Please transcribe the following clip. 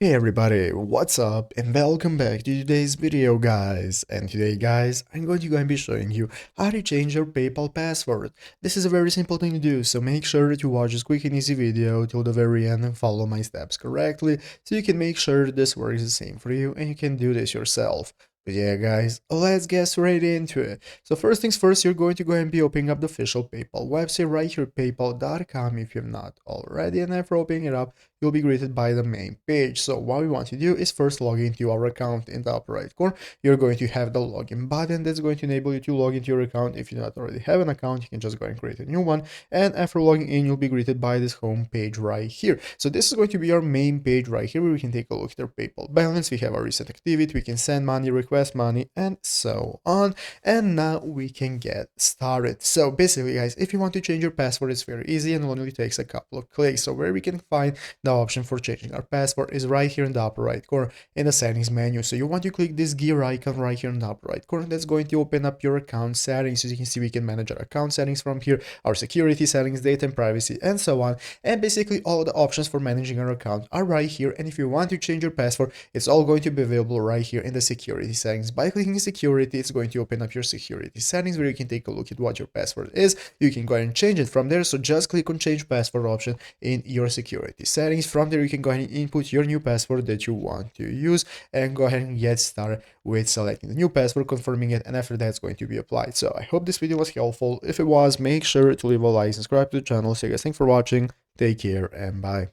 Hey everybody, what's up and welcome back to today's video guys. And today guys, I'm going to be showing you how to change your PayPal password. This is a very simple thing to do, so make sure that you watch this quick and easy video till the very end and follow my steps correctly so you can make sure this works the same for you and you can do this yourself. But yeah guys, let's get straight into it. So first things first, you're going to go and be opening up the official PayPal website right here, paypal.com if you've not already, and after opening it up, you'll be greeted by the main page. So what we want to do is first log into our account in the upper right corner. You're going to have the login button that's going to enable you to log into your account. If you do not already have an account, you can just go and create a new one. And after logging in, you'll be greeted by this home page right here. So this is going to be our main page right here where we can take a look at our PayPal balance. We have our recent activity, we can send money, request money, and so on. And now we can get started. So basically guys, if you want to change your password, it's very easy and only takes a couple of clicks. So where we can find the option for changing our password is right here in the upper right corner in the settings menu. So you want to click this gear icon right here in the upper right corner. That's going to open up your account settings. As you can see, we can manage our account settings from here, our security settings, data and privacy, and so on. And basically all the options for managing our account are right here. And if you want to change your password, it's all going to be available right here in the security settings. By clicking security, it's going to open up your security settings where you can take a look at what your password is. You can go ahead and change it from there. So just click on change password option in your security settings. From there, you can go ahead and input your new password that you want to use and go ahead and get started with selecting the new password, confirming it, and after that, it's going to be applied. So I hope this video was helpful. If it was, make sure to leave a like, subscribe to the channel. So guys, thanks for watching. Take care and bye.